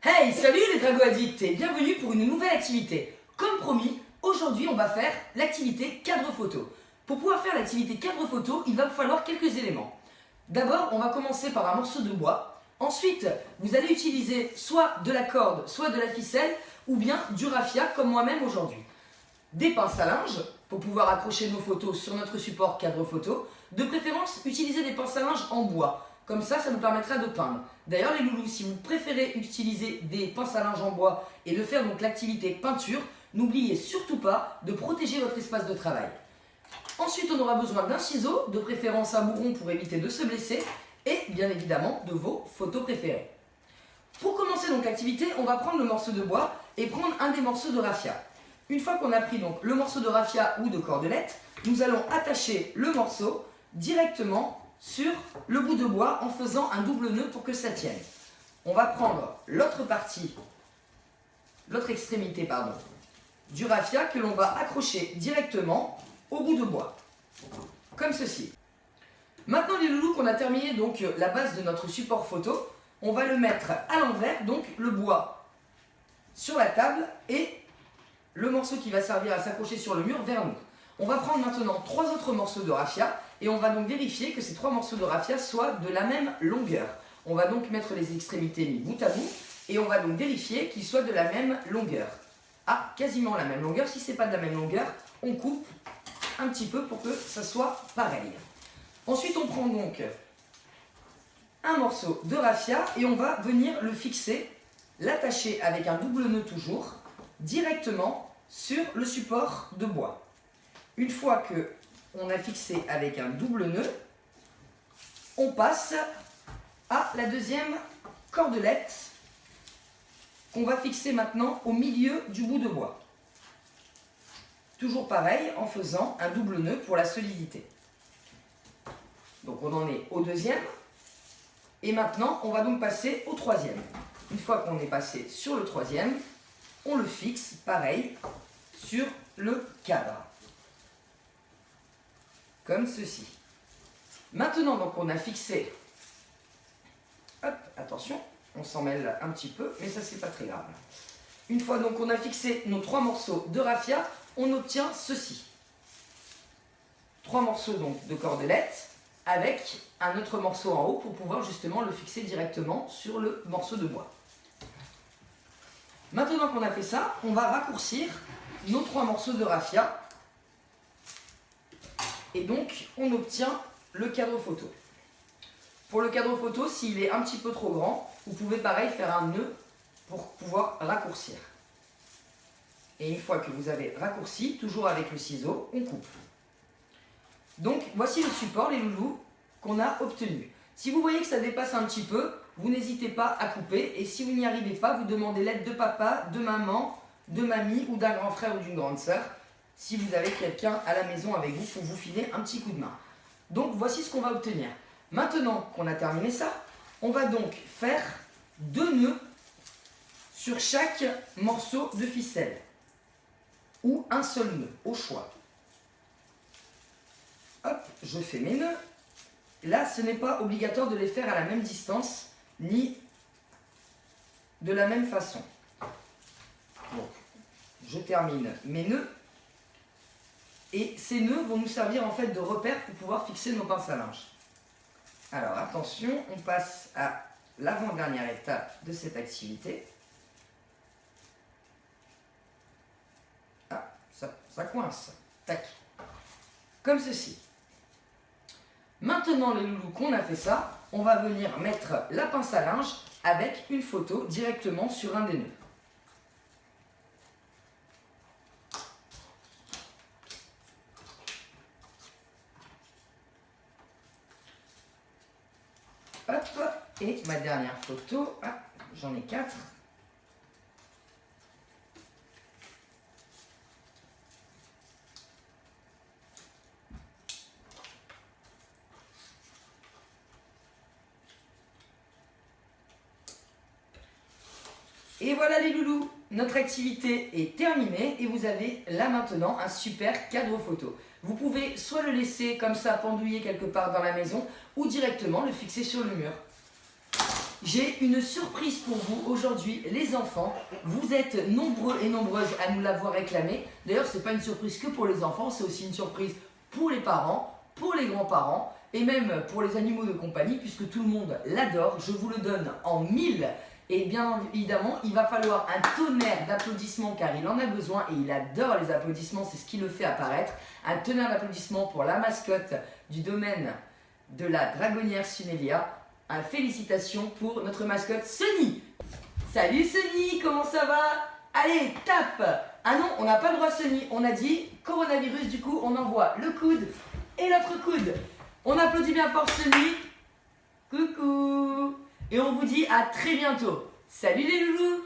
Hey, salut les Drago Addicts et bienvenue pour une nouvelle activité. Comme promis, aujourd'hui on va faire l'activité cadre photo. Pour pouvoir faire l'activité cadre photo, il va vous falloir quelques éléments. D'abord, on va commencer par un morceau de bois. Ensuite, vous allez utiliser soit de la corde, soit de la ficelle, ou bien du raffia comme moi-même aujourd'hui. Des pinces à linge pour pouvoir accrocher nos photos sur notre support cadre photo. De préférence, utilisez des pinces à linge en bois. Comme ça nous permettra de peindre. D'ailleurs les loulous, si vous préférez utiliser des pinces à linge en bois et de faire donc l'activité peinture, n'oubliez surtout pas de protéger votre espace de travail. Ensuite, on aura besoin d'un ciseau, de préférence à bourron pour éviter de se blesser, et bien évidemment de vos photos préférées. Pour commencer donc l'activité, on va prendre le morceau de bois et prendre un des morceaux de raffia. Une fois qu'on a pris donc le morceau de raffia ou de cordelette, nous allons attacher le morceau directement sur le bout de bois en faisant un double nœud pour que ça tienne. On va prendre l'autre extrémité du raffia que l'on va accrocher directement au bout de bois, comme ceci. Maintenant les loulous, qu'on a terminé donc la base de notre support photo, on va le mettre à l'envers, donc le bois sur la table et le morceau qui va servir à s'accrocher sur le mur vers nous. On va prendre maintenant 3 autres morceaux de raffia et on va donc vérifier que ces 3 morceaux de raffia soient de la même longueur. On va donc mettre les extrémités mis bout à bout et on va donc vérifier qu'ils soient de la même longueur. Ah, quasiment la même longueur. Si ce n'est pas de la même longueur, on coupe un petit peu pour que ça soit pareil. Ensuite, on prend donc un morceau de raffia et on va venir le fixer, l'attacher avec un double nœud toujours, directement sur le support de bois. Une fois qu'on a fixé avec un double nœud, on passe à la deuxième cordelette qu'on va fixer maintenant au milieu du bout de bois. Toujours pareil, en faisant un double nœud pour la solidité. Donc on en est au deuxième. Et maintenant, on va donc passer au troisième. Une fois qu'on est passé sur le troisième, on le fixe, pareil, sur le cadre. Comme ceci. Maintenant, donc, on a fixé... Hop, attention, on s'en mêle un petit peu, mais ça, c'est pas très grave. Une fois donc on a fixé nos 3 morceaux de raffia, on obtient ceci. 3 morceaux donc de cordelette avec un autre morceau en haut pour pouvoir justement le fixer directement sur le morceau de bois. Maintenant qu'on a fait ça, on va raccourcir nos 3 morceaux de raffia et donc on obtient le cadre photo. Pour le cadre photo, s'il est un petit peu trop grand, vous pouvez pareil faire un nœud pour pouvoir raccourcir. Et une fois que vous avez raccourci, toujours avec le ciseau, on coupe. Donc voici le support, les loulous, qu'on a obtenu. Si vous voyez que ça dépasse un petit peu, vous n'hésitez pas à couper. Et si vous n'y arrivez pas, vous demandez l'aide de papa, de maman, de mamie ou d'un grand frère ou d'une grande sœur. Si vous avez quelqu'un à la maison avec vous pour vous filer un petit coup de main. Donc voici ce qu'on va obtenir. Maintenant qu'on a terminé ça, on va donc faire 2 nœuds sur chaque morceau de ficelle. Ou un seul nœud, au choix. Hop, je fais mes nœuds. Là, ce n'est pas obligatoire de les faire à la même distance, ni de la même façon. Donc, je termine mes nœuds. Et ces nœuds vont nous servir en fait de repère pour pouvoir fixer nos pinces à linge. Alors attention, on passe à l'avant-dernière étape de cette activité. Ah, ça coince. Tac. Comme ceci. Maintenant les loulous qu'on a fait ça, on va venir mettre la pince à linge avec une photo directement sur un des nœuds. Hop, et ma dernière photo, ah, j'en ai 4. Et voilà les loulous, notre activité est terminée et vous avez là maintenant un super cadre photo. Vous pouvez soit le laisser comme ça pendouiller quelque part dans la maison ou directement le fixer sur le mur. J'ai une surprise pour vous aujourd'hui, les enfants. Vous êtes nombreux et nombreuses à nous l'avoir réclamé. D'ailleurs, ce n'est pas une surprise que pour les enfants, c'est aussi une surprise pour les parents, pour les grands-parents et même pour les animaux de compagnie, puisque tout le monde l'adore. Je vous le donne en 1000. Et bien évidemment, il va falloir un tonnerre d'applaudissements car il en a besoin et il adore les applaudissements, c'est ce qui le fait apparaître. Un tonnerre d'applaudissements pour la mascotte du domaine de la Dragonnière Sunelia. Félicitations pour notre mascotte Sunny. Salut Sunny, comment ça va? Allez, tape. Ah non, on n'a pas le droit Sunny, on a dit coronavirus, du coup on envoie le coude et l'autre coude. On applaudit bien fort Sunny. Coucou. Et on vous dit à très bientôt. Salut les loulous.